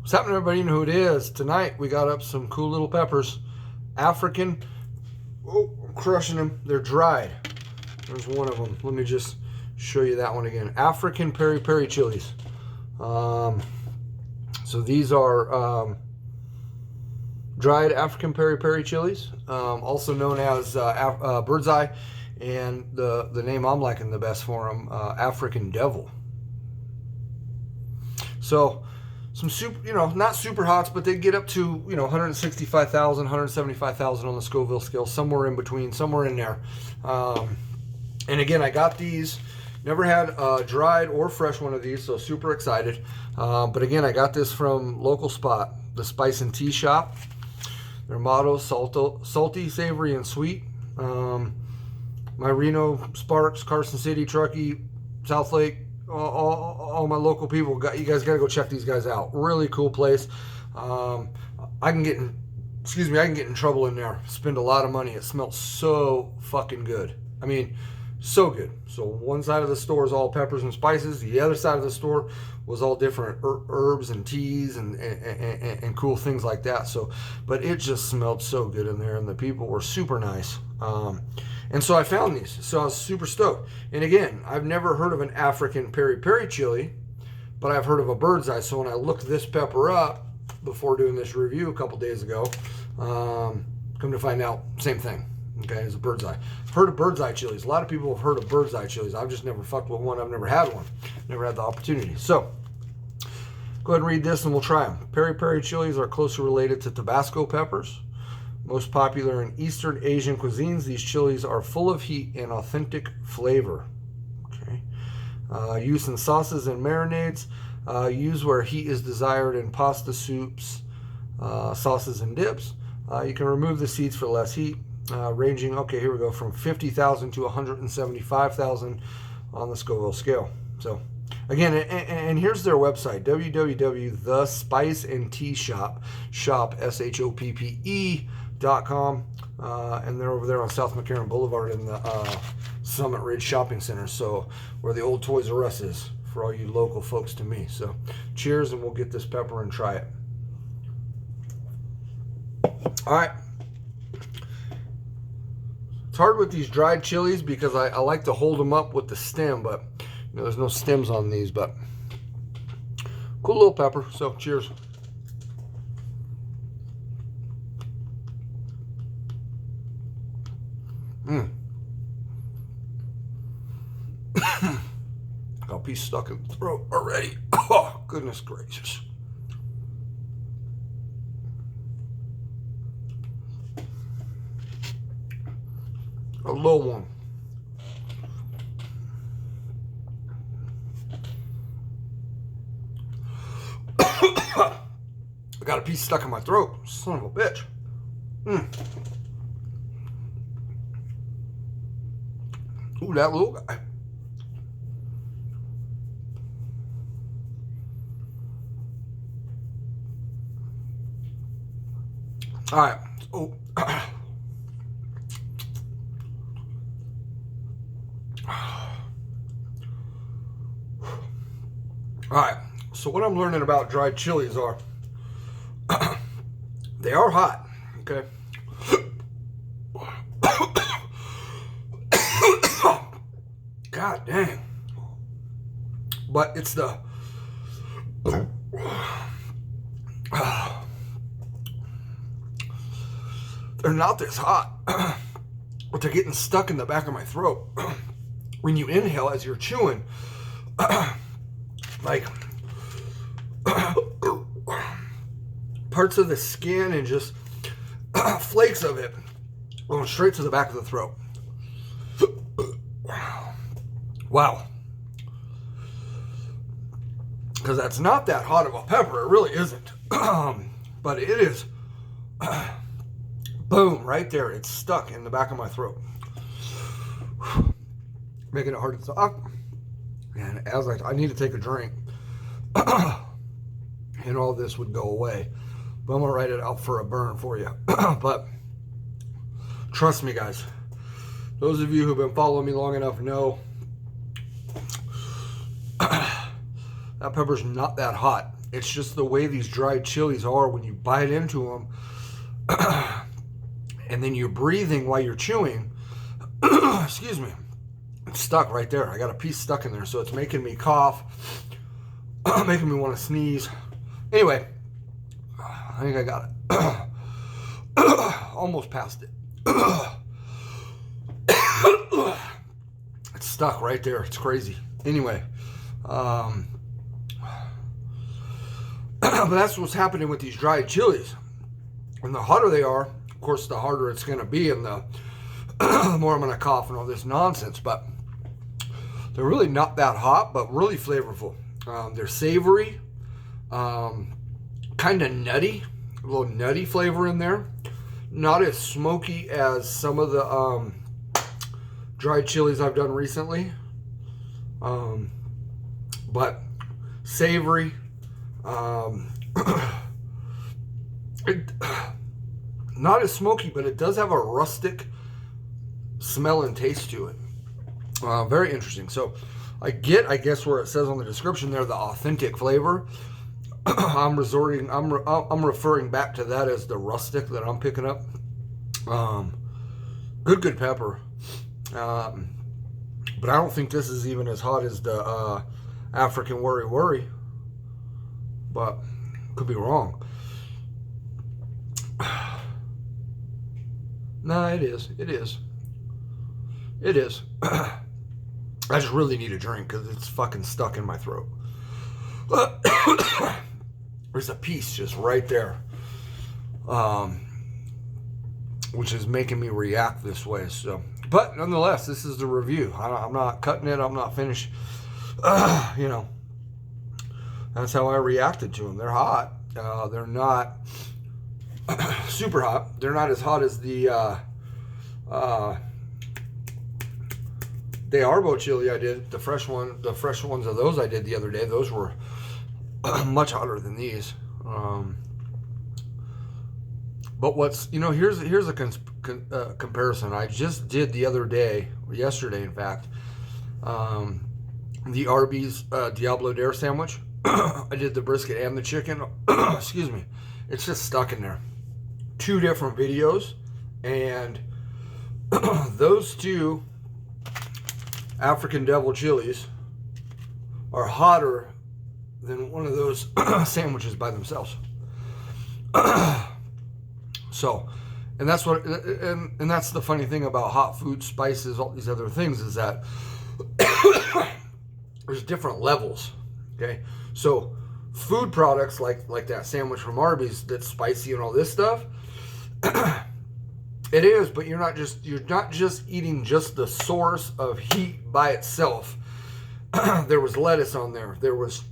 What's happening, everybody? You know who it is. Tonight we got up some cool little peppers. African. Oh, I'm crushing them. They're dried. There's one of them. Let me just show you that one again. African peri peri chilies. So these are dried African peri peri chilies, also known as bird's eye, and the name I'm liking the best for them, African devil. So some super, not super hots, but they get up to 165,000, 175,000 on the Scoville scale, somewhere in between, somewhere in there. And again, I got these. Never had a dried or fresh one of these, so super excited. But again, I got this from local spot, the Spice and Tea Shop. Their motto: salty, savory, and sweet. My Reno, Sparks, Carson City, Truckee, South Lake, all my local people, you guys got to go check these guys out. Really cool place. I can get in trouble in there. Spend a lot of money. It smells so fucking good. I mean, so good. So one side of the store is all peppers and spices. The other side of the store was all different herbs and teas and cool things like that. So, but it just smelled so good in there, and the people were super nice. And so I found these. So I was super stoked. And again, I've never heard of an African peri peri chili, but I've heard of a bird's eye. So when I looked this pepper up before doing this review a couple days ago, come to find out, same thing. Okay, it's a bird's eye. I've heard of bird's eye chilies. A lot of people have heard of bird's eye chilies. I've just never fucked with one. I've never had one. Never had the opportunity. So go ahead and read this and we'll try them. Peri peri chilies are closely related to Tabasco peppers. Most popular in Eastern Asian cuisines, these chilies are full of heat and authentic flavor. Okay. Use in sauces and marinades. Use where heat is desired in pasta soups, sauces, and dips. You can remove the seeds for less heat. Ranging, okay, here we go, from 50,000 to 175,000 on the Scoville scale. So, again, and here's their website, www.thespiceandteashop, SHOPPE.com, and they're over there on South McCarran Boulevard in the Summit Ridge Shopping Center, so where the old Toys R Us is, for all you local folks to me. So, cheers, and we'll get this pepper and try it. All right. It's hard with these dried chilies because I like to hold them up with the stem, but there's no stems on these, but cool little pepper. So cheers. Got a piece stuck in the throat already. Oh, goodness gracious. A low one. I got a piece stuck in my throat. Son of a bitch. Ooh, that little guy. All right. Oh. All right, so what I'm learning about dried chilies are, they are hot, okay? God dang. But it's the, they're not this hot, but they're getting stuck in the back of my throat. When you inhale as you're chewing, like parts of the skin and just flakes of it going straight to the back of the throat. Wow. Because that's not that hot of a pepper. It really isn't. But it is. Boom, right there. It's stuck in the back of my throat. Making it hard to talk. And as I need to take a drink, and all this would go away. But I'm going to write it out for a burn for you. But trust me, guys. Those of you who've been following me long enough know that pepper's not that hot. It's just the way these dried chilies are when you bite into them, and then you're breathing while you're chewing. Excuse me. It's stuck right there. I got a piece stuck in there, so it's making me cough, making me want to sneeze. Anyway, I think I got it. Almost passed it. It's stuck right there. It's crazy. Anyway, but that's what's happening with these dried chilies. And the hotter they are, of course, the harder it's going to be, and the more I'm going to cough and all this nonsense. But they're really not that hot, but really flavorful. They're savory, kind of nutty, a little nutty flavor in there. Not as smoky as some of the dried chilies I've done recently, but savory. Not as smoky, but it does have a rustic smell and taste to it. Very interesting. So I guess where it says on the description there, the authentic flavor. I'm referring back to that as the rustic that I'm picking up. Good pepper. But I don't think this is even as hot as the African Worry Worry. But could be wrong. No, it is. It is. It is. I just really need a drink because it's fucking stuck in my throat. There's a piece just right there, which is making me react this way. So, but nonetheless, this is the review. I'm not cutting it. I'm not finished. You know, that's how I reacted to them. They're hot. They're not super hot. They're not as hot as the Arbo chili I did. The fresh ones of those I did the other day. Those were much hotter than these. But what's, here's a comparison. I just did the other day, yesterday in fact, the Arby's Diablo Dare sandwich. I did the brisket and the chicken. Excuse me. It's just stuck in there. 2 different videos, and those 2 African Devil chilies are hotter than one of those sandwiches by themselves. So, and that's what, and that's the funny thing about hot food, spices, all these other things, is that there's different levels. Okay, so food products like that sandwich from Arby's that's spicy and all this stuff, it is, but you're not just eating just the source of heat by itself. There was lettuce on there. There was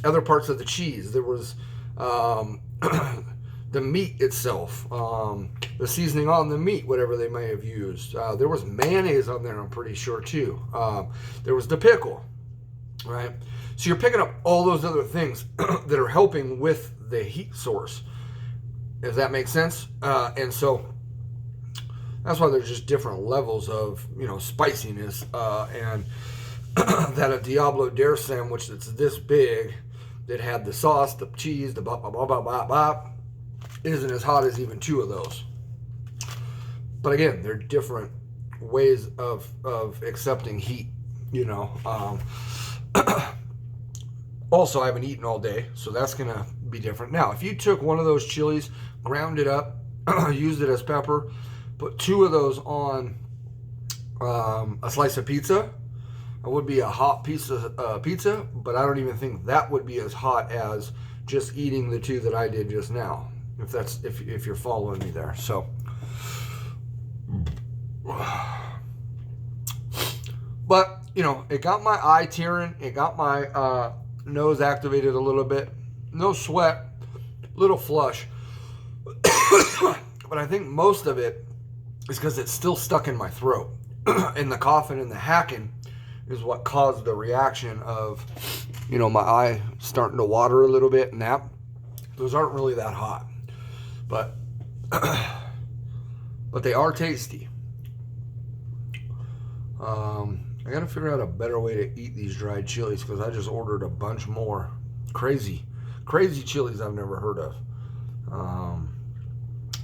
other parts of the cheese. There was the meat itself, the seasoning on the meat, whatever they may have used. There was mayonnaise on there, I'm pretty sure, too. There was the pickle, right? So you're picking up all those other things that are helping with the heat source, if that makes sense. And so that's why there's just different levels of, spiciness. And that a Diablo Dare sandwich that's this big, that had the sauce, the cheese, the bop, bop, bop, bop, bop, bop, isn't as hot as even 2 of those. But again, they're different ways of accepting heat, Also, I haven't eaten all day, so that's going to be different. Now, if you took one of those chilies, ground it up, used it as pepper, put 2 of those on a slice of pizza, it would be a hot piece of pizza, but I don't even think that would be as hot as just eating the 2 that I did just now, if you're following me there. So, but, it got my eye tearing, it got my nose activated a little bit, no sweat, little flush, but I think most of it is because it's still stuck in my throat, and the coughing and the hacking is what caused the reaction of, my eye starting to water a little bit, and that, those aren't really that hot, but they are tasty. I gotta figure out a better way to eat these dried chilies, because I just ordered a bunch more. crazy chilies I've never heard of,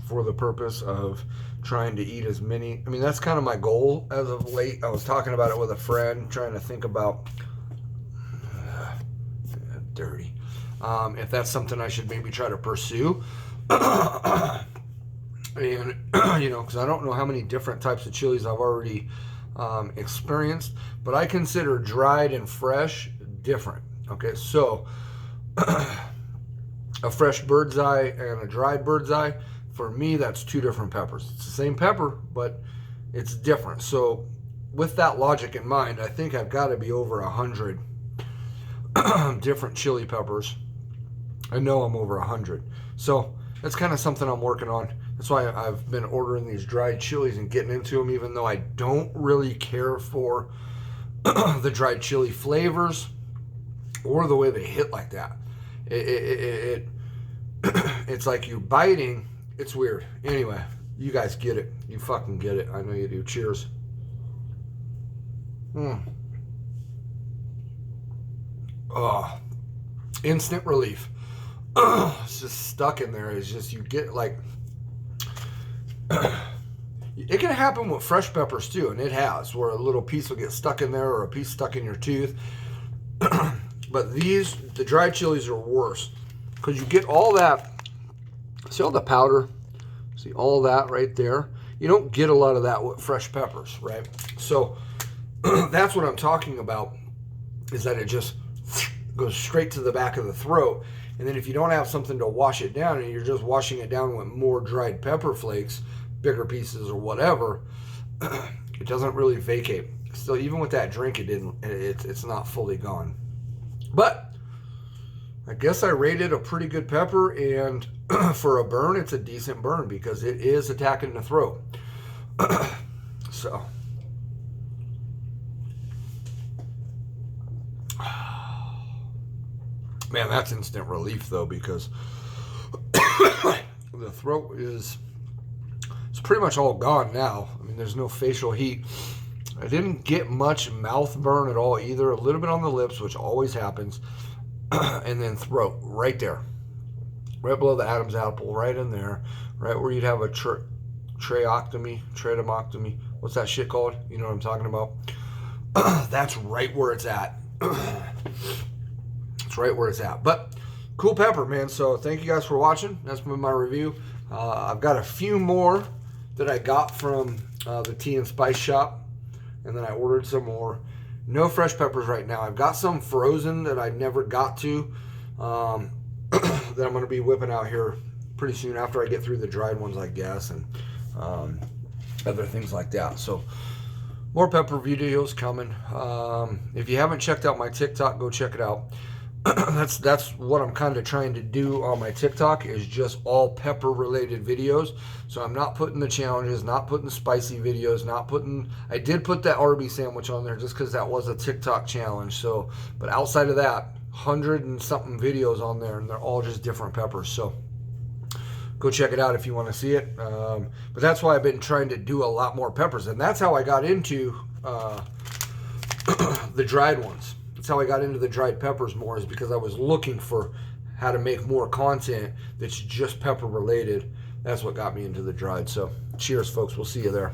for the purpose of trying to eat as many. I mean, that's kind of my goal as of late. I was talking about it with a friend, trying to think about dirty, if that's something I should maybe try to pursue. And you know, because I don't know how many different types of chilies I've already experienced, but I consider dried and fresh different. Okay, so a fresh bird's eye and a dried bird's eye, for me, that's two different peppers. It's the same pepper, but it's different. So with that logic in mind, I think I've got to be over 100 different chili peppers. I know I'm over 100. So that's kind of something I'm working on. That's why I've been ordering these dried chilies and getting into them, even though I don't really care for the dried chili flavors or the way they hit like that. It's like you're biting. It's weird. Anyway, you guys get it. You fucking get it. I know you do. Cheers. Oh, instant relief. It's just stuck in there. It's just, you get like, it can happen with fresh peppers too, and it has, where a little piece will get stuck in there or a piece stuck in your tooth. But the dried chilies are worse, because you get all that. See all the powder? See all that right there? You don't get a lot of that with fresh peppers, right? So that's what I'm talking about, is that it just goes straight to the back of the throat. And then if you don't have something to wash it down, and you're just washing it down with more dried pepper flakes, bigger pieces or whatever, it doesn't really vacate. Still, even with that drink, it's not fully gone. But I guess I rated a pretty good pepper, and for a burn, it's a decent burn because it is attacking the throat. So, man, that's instant relief though, because the throat it's pretty much all gone now. I mean, there's no facial heat. I didn't get much mouth burn at all either. A little bit on the lips, which always happens. And then throat, right there. Right below the Adam's apple, right in there. Right where you'd have a tracheotomy. What's that shit called? You know what I'm talking about? That's right where it's at. It's right where it's at. But cool pepper, man. So thank you guys for watching. That's been my review. I've got a few more that I got from the Tea and Spice shop. And then I ordered some more. No fresh peppers right now. I've got some frozen that I never got to, that I'm going to be whipping out here pretty soon after I get through the dried ones, I guess, and other things like that. So more pepper videos coming. If you haven't checked out my TikTok, go check it out. That's what I'm kind of trying to do on my TikTok, is just all pepper related videos. So I'm not putting the challenges, not putting spicy videos, I did put that Arby's sandwich on there just because that was a TikTok challenge. So, but outside of that, 100 and something videos on there, and they're all just different peppers. So go check it out if you want to see it. But that's why I've been trying to do a lot more peppers, and that's how I got into the dried ones. That's how I got into the dried peppers more, is because I was looking for how to make more content that's just pepper related. That's what got me into the dried. So cheers, folks. We'll see you there.